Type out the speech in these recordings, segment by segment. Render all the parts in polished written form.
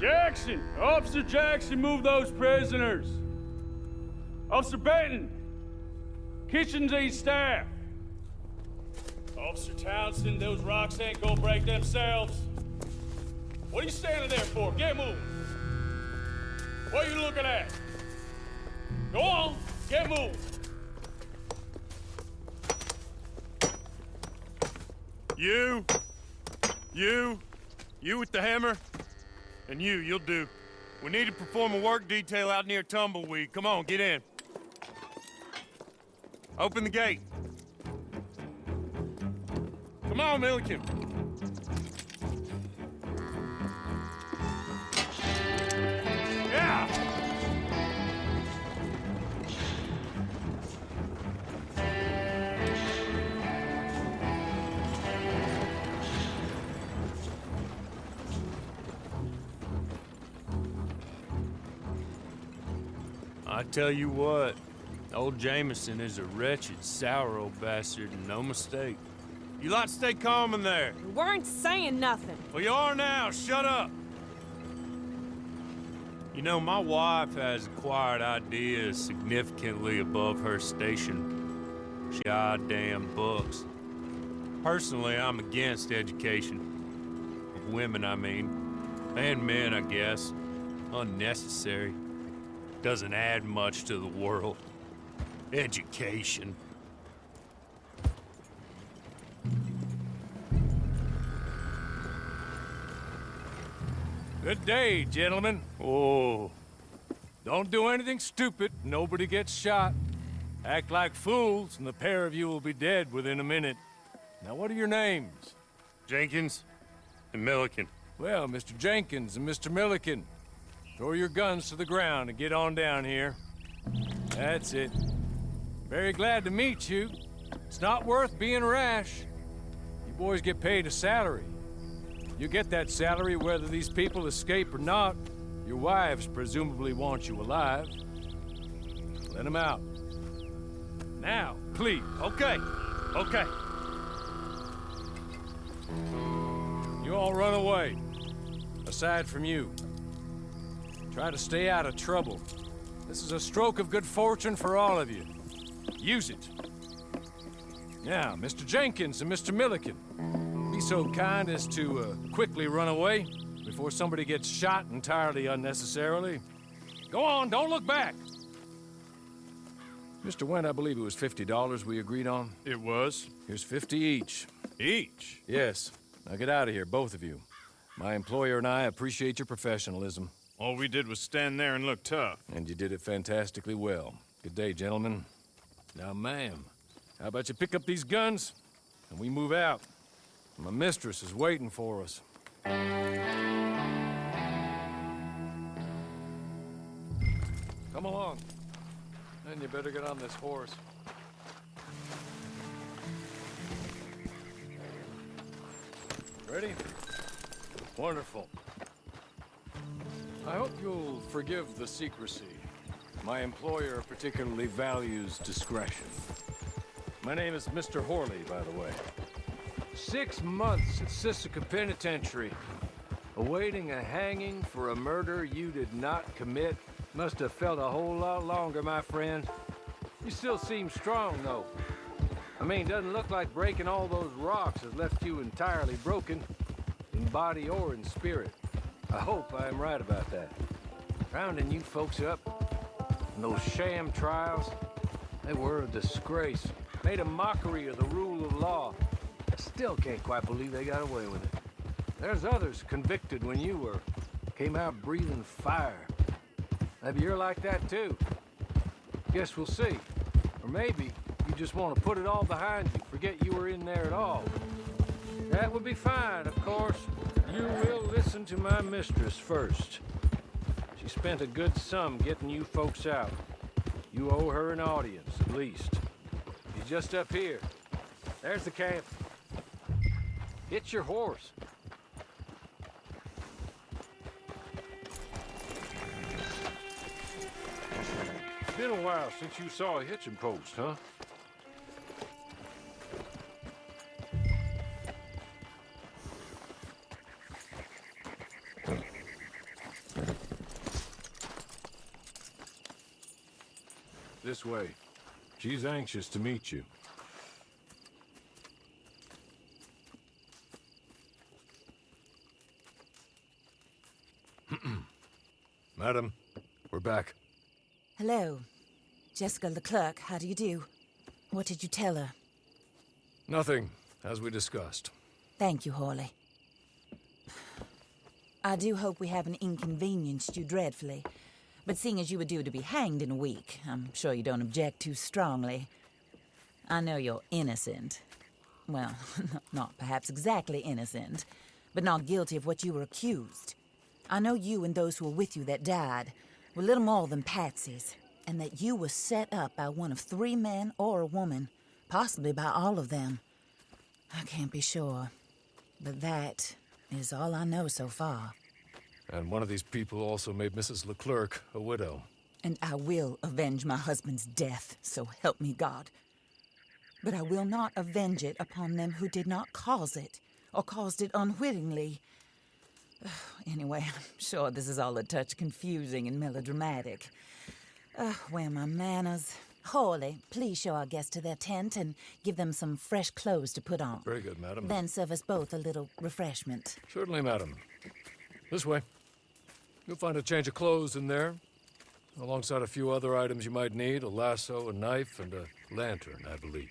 Jackson! Officer Jackson, move those prisoners! Officer Benton! Kitchens these staff! Officer Townsend, those rocks ain't gonna break themselves. What are you standing there for? Get moving! What are you looking at? Go on, get moving! You with the hammer? And you'll do. We need to perform a work detail out near Tumbleweed. Come on, get in. Open the gate. Come on, Milliken. Yeah! I tell you what, old Jameson is a wretched, sour old bastard, and no mistake. You lot stay calm in there. We weren't saying nothing. Well, you are now. Shut up. You know, my wife has acquired ideas significantly above her station. She goddamn books. Personally, I'm against education. Of women, I mean. And men, I guess. Unnecessary. Doesn't add much to the world. Education. Good day, gentlemen. Oh. Don't do anything stupid. Nobody gets shot. Act like fools, and the pair of you will be dead within a minute. Now, what are your names? Jenkins and Milliken. Well, Mr. Jenkins and Mr. Milliken, throw your guns to the ground and get on down here. That's it. Very glad to meet you. It's not worth being rash. You boys get paid a salary. You get that salary whether these people escape or not. Your wives presumably want you alive. Let them out. Now, please. Okay. You all run away. Aside from you. Try to stay out of trouble. This is a stroke of good fortune for all of you. Use it. Now, Mr. Jenkins and Mr. Milliken, be so kind as to quickly run away before somebody gets shot entirely unnecessarily. Go on, don't look back. Mr. Wendt, I believe it was $50 we agreed on. It was. Here's 50 each. Each? Yes. Now get out of here, both of you. My employer and I appreciate your professionalism. All we did was stand there and look tough. And you did it fantastically well. Good day, gentlemen. Now, ma'am, how about you pick up these guns and we move out? My mistress is waiting for us. Come along. And you better get on this horse. Ready? Wonderful. I hope you'll forgive the secrecy. My employer particularly values discretion. My name is Mr. Horley, by the way. 6 months at Sisika Penitentiary, awaiting a hanging for a murder you did not commit. Must have felt a whole lot longer, my friend. You still seem strong, though. I mean, doesn't look like breaking all those rocks has left you entirely broken, in body or in spirit. I hope I am right about that. Rounding you folks up, and those sham trials, they were a disgrace. Made a mockery of the rule of law. I still can't quite believe they got away with it. There's others convicted when you were. Came out breathing fire. Maybe you're like that too. Guess we'll see. Or maybe you just want to put it all behind you, forget you were in there at all. That would be fine, of course. You will listen to my mistress first. She spent a good sum getting you folks out. You owe her an audience, at least. She's just up here. There's the camp. Get your horse. It's been a while since you saw a hitching post, huh? This way. She's anxious to meet you. Madam, we're back. Hello. Jessica LeClerk, how do you do? What did you tell her? Nothing, as we discussed. Thank you, Horley. I do hope we haven't inconvenienced you dreadfully. But seeing as you were due to be hanged in a week, I'm sure you don't object too strongly. I know you're innocent. Well, not perhaps exactly innocent, but not guilty of what you were accused. I know you and those who were with you that died were little more than patsies, and that you were set up by one of 3 men or a woman, possibly by all of them. I can't be sure, but that is all I know so far. And one of these people also made Mrs. LeClerk a widow. And I will avenge my husband's death, so help me God. But I will not avenge it upon them who did not cause it, or caused it unwittingly. Anyway, I'm sure this is all a touch confusing and melodramatic. Where are my manners? Horley, please show our guests to their tent and give them some fresh clothes to put on. Very good, madam. Then serve us both a little refreshment. Certainly, madam. This way. You'll find a change of clothes in there, alongside a few other items you might need, a lasso, a knife, and a lantern, I believe.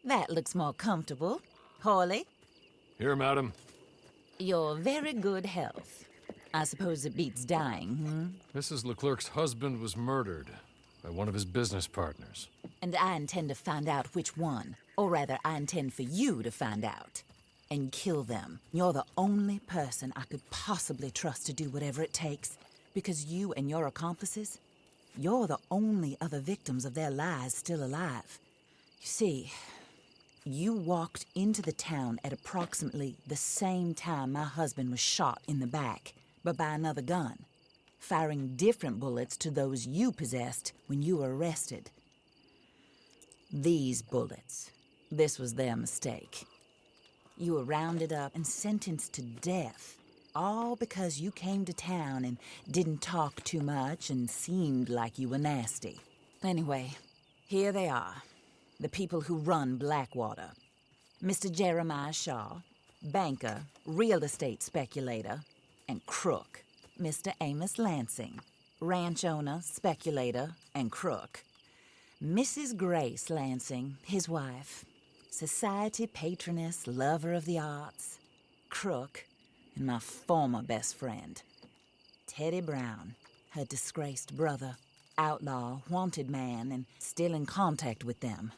That looks more comfortable. Horley, Here, madam. your very good health. I suppose it beats dying, Mrs. LeClerc's husband was murdered by one of his business partners. And I intend to find out which one. Or rather, I intend for you to find out. And kill them. You're the only person I could possibly trust to do whatever it takes. Because you and your accomplices, you're the only other victims of their lies still alive. You see, You walked into the town at approximately the same time my husband was shot in the back, but by another gun, firing different bullets to those you possessed when you were arrested. These bullets, this was their mistake. You were rounded up and sentenced to death, all because you came to town and didn't talk too much and seemed like you were nasty. Anyway, here they are, the people who run Blackwater. Mr. Jeremiah Shaw, banker, real estate speculator, and crook. Mr. Amos Lansing, ranch owner, speculator, and crook. Mrs. Grace Lansing, his wife, society patroness, lover of the arts, crook, and my former best friend, Teddy Brown, her disgraced brother, outlaw, wanted man, and still in contact with them.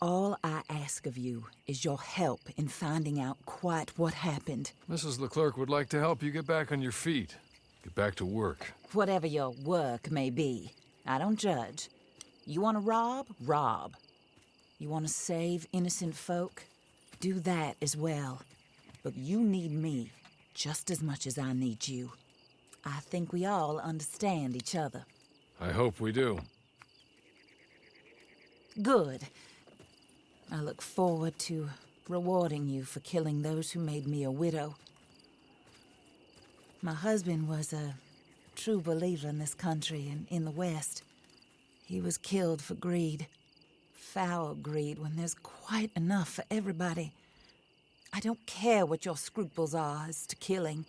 All I ask of you is your help in finding out quite what happened. Mrs. LeClerk would like to help you get back on your feet. Get back to work. Whatever your work may be, I don't judge. You want to rob? Rob. You want to save innocent folk? Do that as well. But you need me just as much as I need you. I think we all understand each other. I hope we do. Good. I look forward to rewarding you for killing those who made me a widow. My husband was a true believer in this country and in the West. He was killed for greed. Foul greed when there's quite enough for everybody. I don't care what your scruples are as to killing.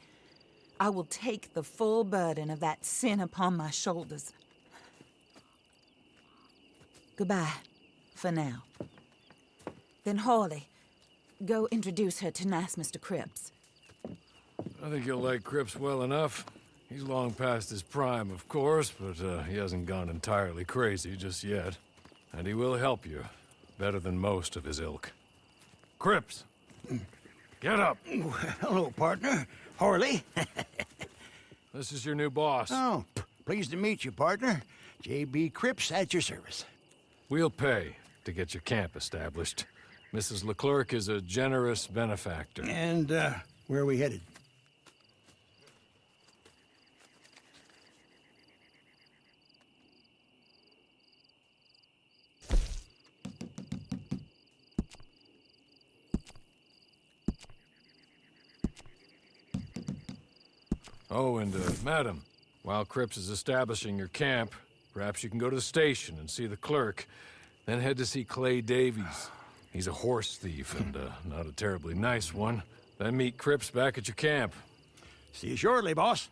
I will take the full burden of that sin upon my shoulders. Goodbye, for now. Then Horley, go introduce her to nice Mr. Crips. I think you'll like Crips well enough. He's long past his prime, of course, but he hasn't gone entirely crazy just yet. And he will help you, better than most of his ilk. Crips! Get up! Hello, partner. Horley. This is your new boss. Oh, pleased to meet you, partner. J.B. Crips at your service. We'll pay to get your camp established. Mrs. LeClerk is a generous benefactor. And, where are we headed? Oh, and, madam, while Crips is establishing your camp, perhaps you can go to the station and see the clerk, then head to see Clay Davies. He's a horse thief and, not a terribly nice one. Then meet Crips back at your camp. See you shortly, boss.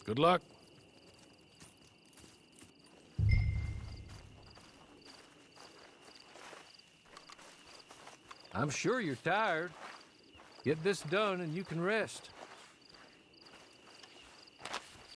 Good luck. I'm sure you're tired. Get this done and you can rest.